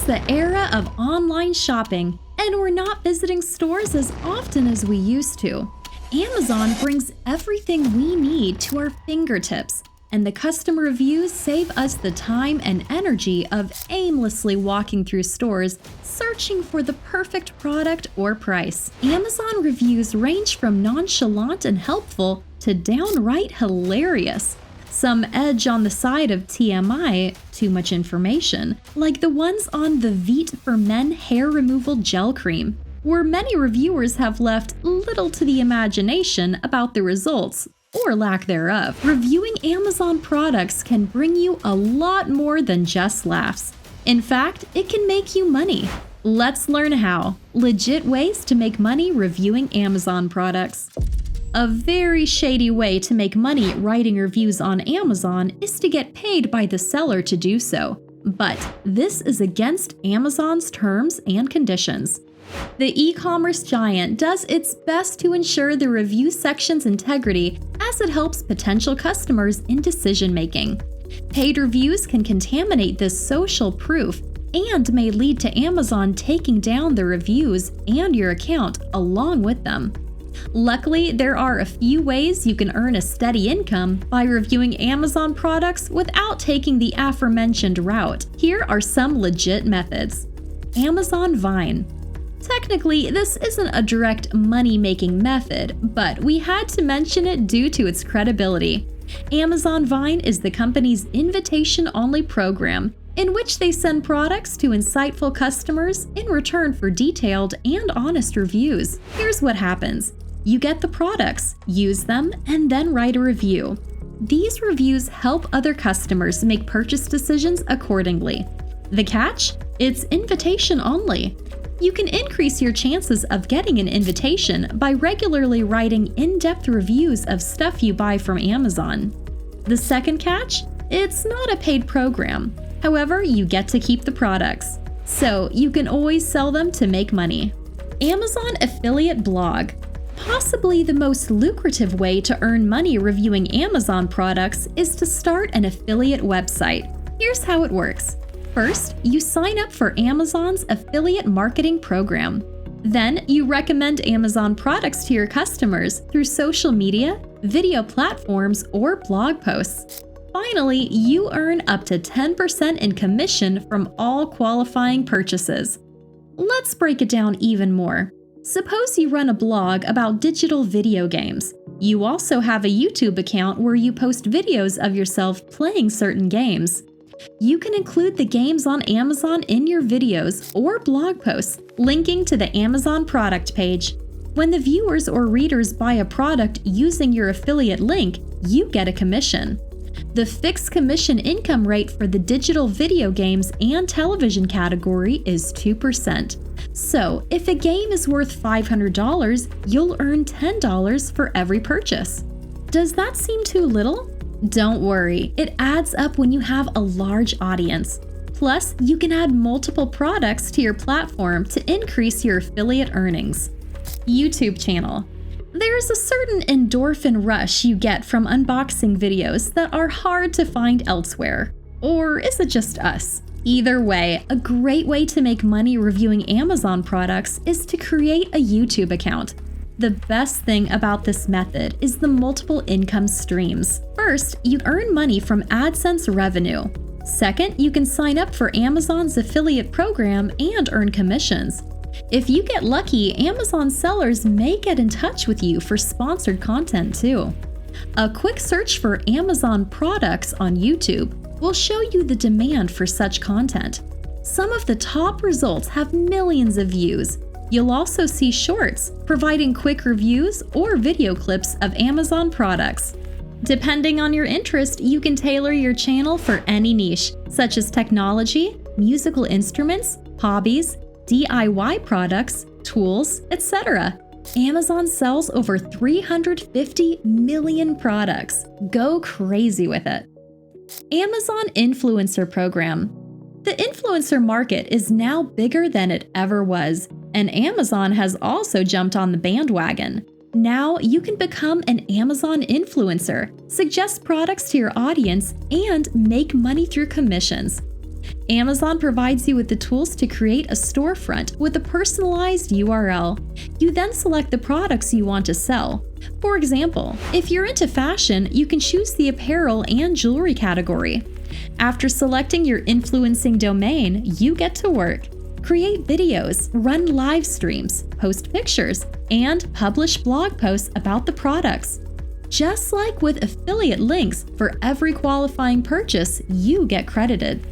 It's the era of online shopping, and we're not visiting stores as often as we used to. Amazon brings everything we need to our fingertips, and the customer reviews save us the time and energy of aimlessly walking through stores searching for the perfect product or price. Amazon reviews range from nonchalant and helpful to downright hilarious. Some edge on the side of TMI, too much information, like the ones on the Veet for Men hair removal gel cream, where many reviewers have left little to the imagination about the results, or lack thereof. Reviewing Amazon products can bring you a lot more than just laughs. In fact, it can make you money. Let's learn how. Legit ways to make money reviewing Amazon products. A very shady way to make money writing reviews on Amazon is to get paid by the seller to do so. But this is against Amazon's terms and conditions. The e-commerce giant does its best to ensure the review section's integrity as it helps potential customers in decision-making. Paid reviews can contaminate this social proof and may lead to Amazon taking down the reviews and your account along with them. Luckily, there are a few ways you can earn a steady income by reviewing Amazon products without taking the aforementioned route. Here are some legit methods. Amazon Vine. Technically, this isn't a direct money-making method, but we had to mention it due to its credibility. Amazon Vine is the company's invitation-only program, in which they send products to insightful customers in return for detailed and honest reviews. Here's what happens. You get the products, use them, and then write a review. These reviews help other customers make purchase decisions accordingly. The catch? It's invitation only. You can increase your chances of getting an invitation by regularly writing in-depth reviews of stuff you buy from Amazon. The second catch? It's not a paid program. However, you get to keep the products, so you can always sell them to make money. Amazon Affiliate Blog. Possibly the most lucrative way to earn money reviewing Amazon products is to start an affiliate website. Here's how it works. First, you sign up for Amazon's affiliate marketing program. Then, you recommend Amazon products to your customers through social media, video platforms, or blog posts. Finally, you earn up to 10% in commission from all qualifying purchases. Let's break it down even more. Suppose you run a blog about digital video games. You also have a YouTube account where you post videos of yourself playing certain games. You can include the games on Amazon in your videos or blog posts, linking to the Amazon product page. When the viewers or readers buy a product using your affiliate link, you get a commission. The fixed commission income rate for the digital video games and television category is 2%. So, if a game is worth $500, you'll earn $10 for every purchase. Does that seem too little? Don't worry, it adds up when you have a large audience. Plus, you can add multiple products to your platform to increase your affiliate earnings. YouTube channel. There's a certain endorphin rush you get from unboxing videos that are hard to find elsewhere. Or is it just us? Either way, a great way to make money reviewing Amazon products is to create a YouTube account. The best thing about this method is the multiple income streams. First, you earn money from AdSense revenue. Second, you can sign up for Amazon's affiliate program and earn commissions. If you get lucky, Amazon sellers may get in touch with you for sponsored content too. A quick search for Amazon products on YouTube will show you the demand for such content. Some of the top results have millions of views. You'll also see shorts, providing quick reviews or video clips of Amazon products. Depending on your interest, you can tailor your channel for any niche, such as technology, musical instruments, hobbies, DIY products, tools, etc. Amazon sells over 350 million products. Go crazy with it. Amazon Influencer Program. The influencer market is now bigger than it ever was, and Amazon has also jumped on the bandwagon. Now you can become an Amazon influencer, suggest products to your audience, and make money through commissions. Amazon provides you with the tools to create a storefront with a personalized URL. You then select the products you want to sell. For example, if you're into fashion, you can choose the apparel and jewelry category. After selecting your influencing domain, you get to work. Create videos, run live streams, post pictures, and publish blog posts about the products. Just like with affiliate links, for every qualifying purchase, you get credited.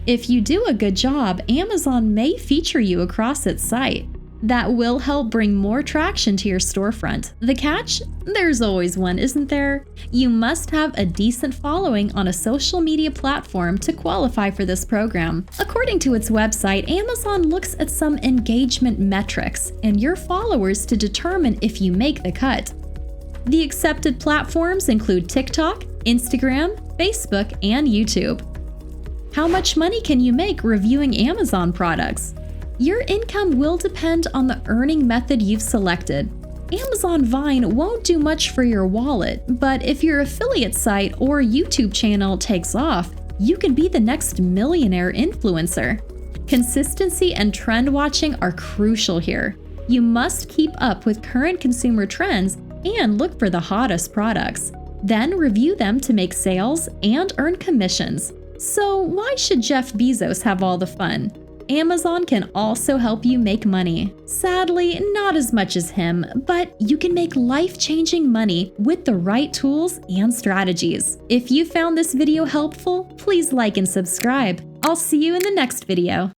If you do a good job, Amazon may feature you across its site. That will help bring more traction to your storefront. The catch? There's always one, isn't there? You must have a decent following on a social media platform to qualify for this program. According to its website, Amazon looks at some engagement metrics and your followers to determine if you make the cut. The accepted platforms include TikTok, Instagram, Facebook, and YouTube. How much money can you make reviewing Amazon products? Your income will depend on the earning method you've selected. Amazon Vine won't do much for your wallet, but if your affiliate site or YouTube channel takes off, you can be the next millionaire influencer. Consistency and trend watching are crucial here. You must keep up with current consumer trends and look for the hottest products. Then review them to make sales and earn commissions. So why should Jeff Bezos have all the fun? Amazon can also help you make money. Sadly, not as much as him, but you can make life-changing money with the right tools and strategies. If you found this video helpful, please like and subscribe. I'll see you in the next video.